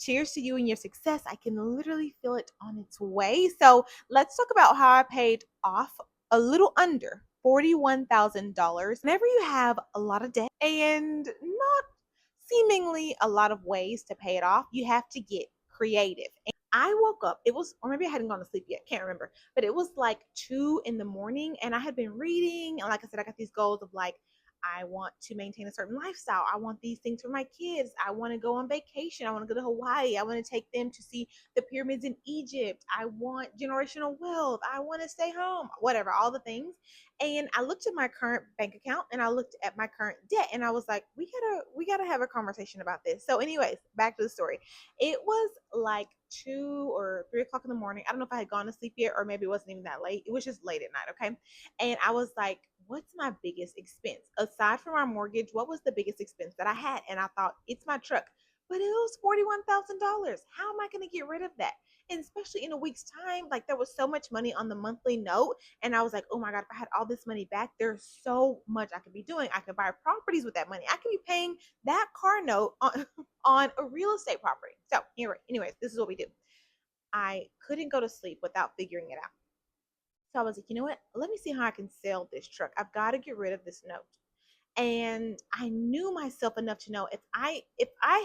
Cheers to you and your success. I can literally feel it on its way. So let's talk about how I paid off a little under $41,000. Whenever you have a lot of debt and not seemingly a lot of ways to pay it off, you have to get creative. And I woke up, it was, or maybe I hadn't gone to sleep yet, can't remember, but it was like 2 in the morning and I had been reading. And like I said, I got these goals of like, I want to maintain a certain lifestyle. I want these things for my kids. I want to go on vacation. I want to go to Hawaii. I want to take them to see the pyramids in Egypt. I want generational wealth. I want to stay home, whatever, all the things. And I looked at my current bank account and I looked at my current debt and I was like, we gotta have a conversation about this. So, anyways, back to the story. It was like 2 or 3 o'clock in the morning. I don't know if I had gone to sleep yet or maybe it wasn't even that late. It was just late at night, okay? And I was like, what's my biggest expense? Aside from our mortgage, what was the biggest expense that I had? And I thought, it's my truck. But it was $41,000. How am I going to get rid of that? And especially in a week's time, like there was so much money on the monthly note. And I was like, oh my God, if I had all this money back, there's so much I could be doing. I could buy properties with that money. I could be paying that car note on, on a real estate property. So, anyways, this is what we did. I couldn't go to sleep without figuring it out. So I was like, you know what? Let me see how I can sell this truck. I've got to get rid of this note. And I knew myself enough to know if I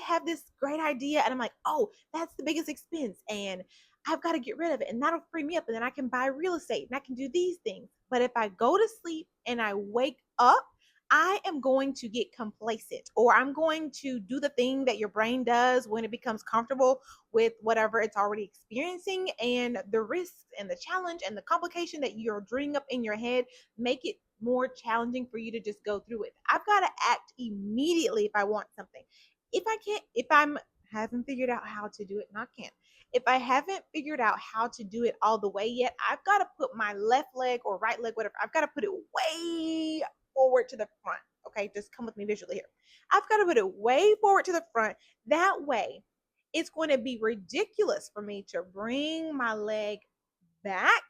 have this great idea and I'm like, oh, that's the biggest expense and I've got to get rid of it and that'll free me up and then I can buy real estate and I can do these things. But if I go to sleep and I wake up, I am going to get complacent or I'm going to do the thing that your brain does when it becomes comfortable with whatever it's already experiencing, and the risks and the challenge and the complication that you're dreaming up in your head make it more challenging for you to just go through it. I've got to act immediately if I want something. If I'm haven't figured out how to do it, and I can't. If I haven't figured out how to do it all the way yet, I've got to put my left leg or right leg, whatever, I've got to put it way forward to the front. Okay, just come with me visually here. I've got to put it way forward to the front. That way, it's going to be ridiculous for me to bring my leg back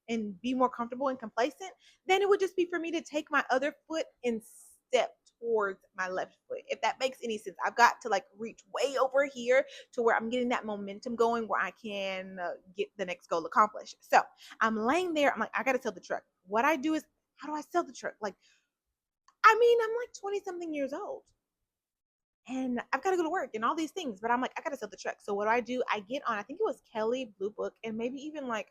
and be more comfortable and complacent than it would just be for me to take my other foot and step towards my left foot. If that makes any sense, I've got to like reach way over here to where I'm getting that momentum going where I can get the next goal accomplished. So I'm laying there. I'm like, I got to sell the truck. What I do is, how do I sell the truck? Like, I mean, I'm like 20 something years old and I've got to go to work and all these things, but I'm like, I got to sell the truck. So what do? I get on, I think it was Kelly Blue Book and maybe even like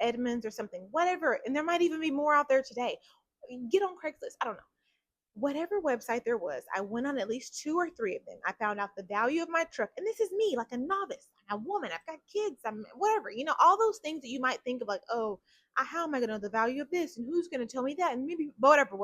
Edmonds or something, whatever. And there might even be more out there today. Get on Craigslist. I don't know. Whatever website there was, I went on at least 2 or 3 of them. I found out the value of my truck. And this is me, like a novice, like a woman. I've got kids. I'm whatever, all those things that you might think of like, oh, how am I going to know the value of this? And who's going to tell me that? And maybe whatever.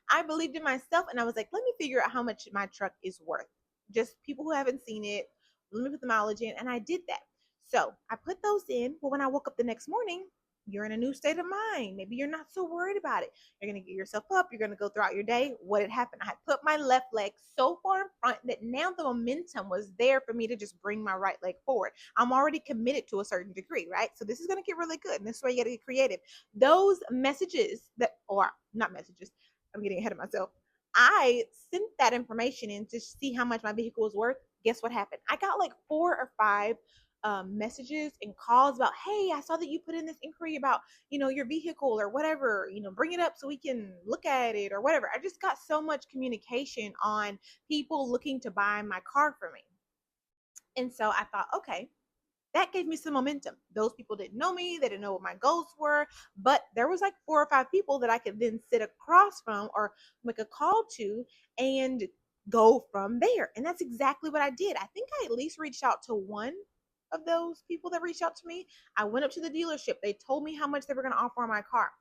I believed in myself and I was like, let me figure out how much my truck is worth. Just people who haven't seen it, let me put the mileage in. And I did that. So I put those in. Well, when I woke up the next morning, you're in a new state of mind. Maybe you're not so worried about it. You're going to get yourself up. You're going to go throughout your day. What had happened? I had put my left leg so far in front that now the momentum was there for me to just bring my right leg forward. I'm already committed to a certain degree, right? So this is going to get really good. And this is where you got to get creative. Those messages or not messages, I'm getting ahead of myself. I sent that information in to see how much my vehicle was worth. Guess what happened? I got like 4 or 5 messages and calls about, hey, I saw that you put in this inquiry about, your vehicle or whatever, bring it up so we can look at it or whatever. I just got so much communication on people looking to buy my car for me. And so I thought, okay, that gave me some momentum. Those people didn't know me. They didn't know what my goals were, but there was like 4 or 5 people that I could then sit across from or make a call to and go from there. And that's exactly what I did. I think I at least reached out to one of those people that reached out to me. I went up to the dealership. They told me how much they were going to offer on my car.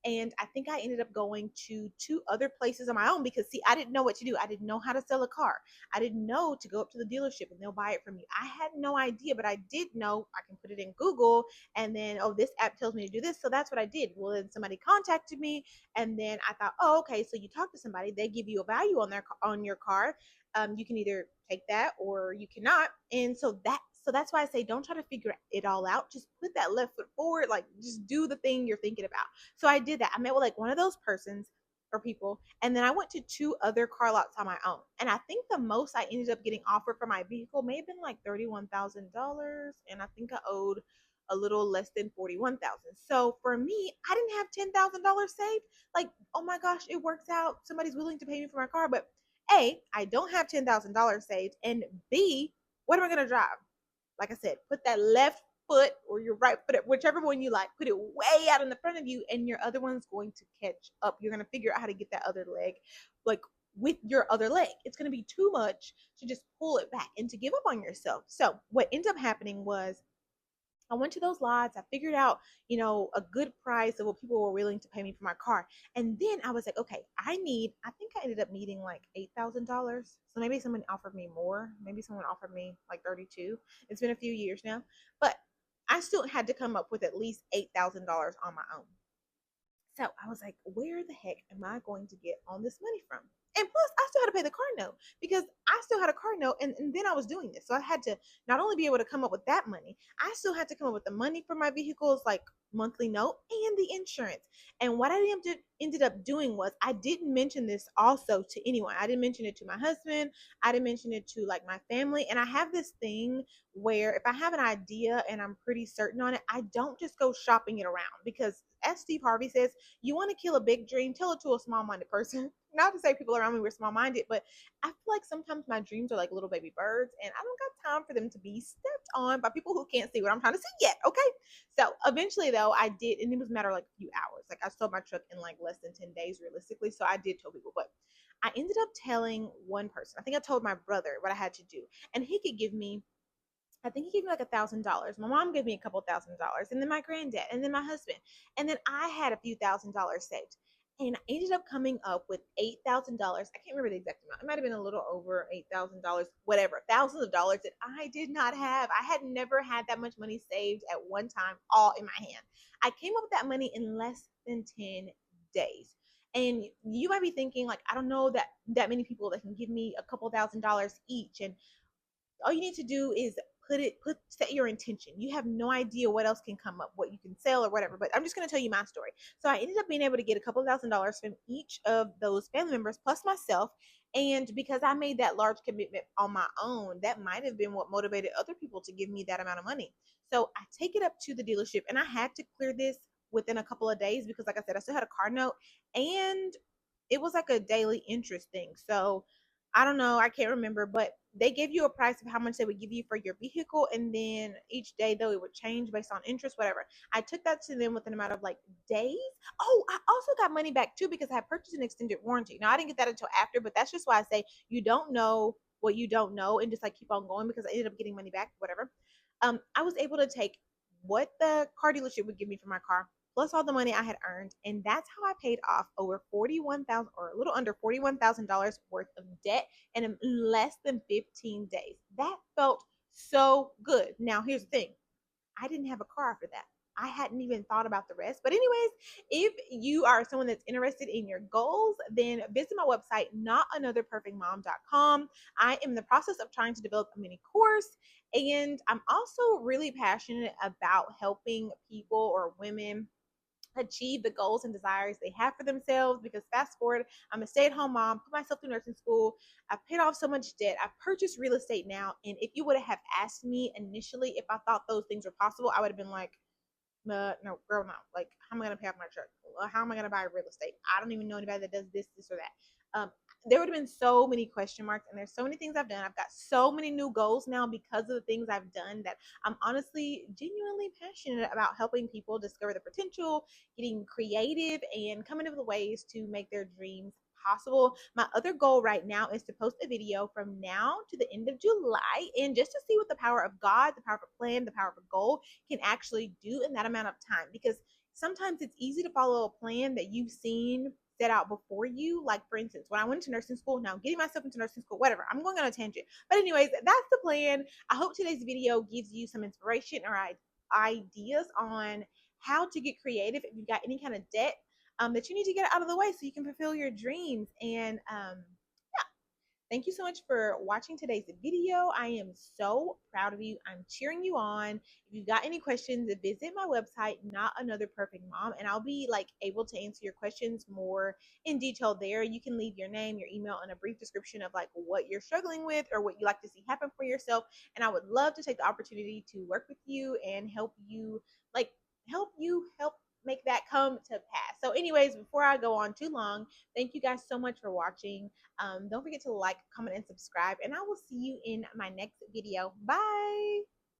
And I think I ended up going to 2 other places on my own because, see, I didn't know what to do. I didn't know how to sell a car. I didn't know to go up to the dealership and they'll buy it from you. I had no idea, but I did know I can put it in Google and then, oh, this app tells me to do this. So that's what I did. Well, then somebody contacted me and then I thought, oh, okay. So you talk to somebody, they give you a value on your car. You can either take that or you cannot. And so that's why I say don't try to figure it all out. Just put that left foot forward. Like just do the thing you're thinking about. So I did that. I met with like one of those persons. for people. And then I went to 2 other car lots on my own. And I think the most I ended up getting offered for my vehicle may have been like $31,000. And I think I owed a little less than 41,000. So for me, I didn't have $10,000 saved. Like, oh my gosh, it works out. Somebody's willing to pay me for my car. But A, I don't have $10,000 saved. And B, what am I going to drive? Like I said, put that left foot or your right foot, whichever one you like, put it way out in the front of you, and your other one's going to catch up. You're going to figure out how to get that other leg, like with your other leg. It's going to be too much to just pull it back and to give up on yourself. So, what ended up happening was I went to those lots. I figured out, a good price of what people were willing to pay me for my car. And then I was like, okay, I think I ended up needing like $8,000. So maybe someone offered me more. Maybe someone offered me like 32. It's been a few years now, but I still had to come up with at least $8,000 on my own. So I was like, where the heck am I going to get all this money from? And plus, I still had to pay the car note because I still had a car note. And then I was doing this. So I had to not only be able to come up with that money, I still had to come up with the money for my vehicle's like monthly note and the insurance. And what I ended up doing was I didn't mention this also to anyone. I didn't mention it to my husband. I didn't mention it to like my family. And I have this thing where if I have an idea and I'm pretty certain on it, I don't just go shopping it around because as Steve Harvey says, you want to kill a big dream, tell it to a small-minded person. Not to say people around me were small-minded, but I feel like sometimes my dreams are like little baby birds, and I don't got time for them to be stepped on by people who can't see what I'm trying to see yet. Okay, so eventually, though, I did, and it was a matter of like a few hours. Like I sold my truck in like less than 10 days, realistically. So I did tell people, but I ended up telling one person. I think I told my brother what I had to do, and he could give me, I think he gave me like $1,000. My mom gave me a couple $1,000, and then my granddad, and then my husband, and then I had a few $1,000s saved. And I ended up coming up with $8,000. I can't remember the exact amount. It might have been a little over $8,000, whatever, thousands of dollars that I did not have. I had never had that much money saved at one time, all in my hand. I came up with that money in less than 10 days. And you might be thinking, like, I don't know that many people that can give me a couple $1,000s each. And all you need to do is set your intention. You have no idea what else can come up, what you can sell or whatever, but I'm just going to tell you my story. So I ended up being able to get a couple $1,000s from each of those family members plus myself. And because I made that large commitment on my own, that might have been what motivated other people to give me that amount of money. So I take it up to the dealership, and I had to clear this within a couple of days because, like I said, I still had a car note, and it was like a daily interest thing. So I don't know, I can't remember, but they gave you a price of how much they would give you for your vehicle, and then each day though it would change based on interest, whatever. I took that to them within a matter of like days. Oh, I also got money back too because I purchased an extended warranty. Now I didn't get that until after, but that's just why I say you don't know what you don't know, and just like keep on going, because I ended up getting money back, whatever. I was able to take what the car dealership would give me for my car plus all the money I had earned, and that's how I paid off over 41,000 or a little under $41,000 worth of debt in less than 15 days. That felt so good. Now, here's the thing. I didn't have a car after that. I hadn't even thought about the rest. But anyways, if you are someone that's interested in your goals, then visit my website, notanotherperfectmom.com. I am in the process of trying to develop a mini course, and I'm also really passionate about helping people or women achieve the goals and desires they have for themselves. Because fast forward, I'm a stay-at-home mom, put myself through nursing school, I paid off so much debt, I purchased real estate now, and if you would have asked me initially if I thought those things were possible, I would have been like, no, girl, no. Like, how am I gonna pay off my truck? How am I gonna buy real estate? I don't even know anybody that does this or that. There would have been so many question marks, and there's so many things I've done. I've got so many new goals now because of the things I've done, that I'm honestly genuinely passionate about helping people discover their potential, getting creative, and coming up with ways to make their dreams possible. My other goal right now is to post a video from now to the end of July, and just to see what the power of God, the power of a plan, the power of a goal can actually do in that amount of time. Because sometimes it's easy to follow a plan that you've seen set out before you. Like, for instance, when I went to nursing school, now getting myself into nursing school, whatever, I'm going on a tangent. But anyways, that's the plan. I hope today's video gives you some inspiration or ideas on how to get creative if you've got any kind of debt that you need to get out of the way so you can fulfill your dreams. And Thank you so much for watching today's video. I am so proud of you. I'm cheering you on. If you've got any questions, visit my website, Not Another Perfect Mom, and I'll be like able to answer your questions more in detail there. You can leave your name, your email, and a brief description of like what you're struggling with or what you like to see happen for yourself. And I would love to take the opportunity to work with you and help you help make that come to pass. So anyways, before I go on too long, thank you guys so much for watching. Don't forget to like, comment, and subscribe, and I will see you in my next video. Bye.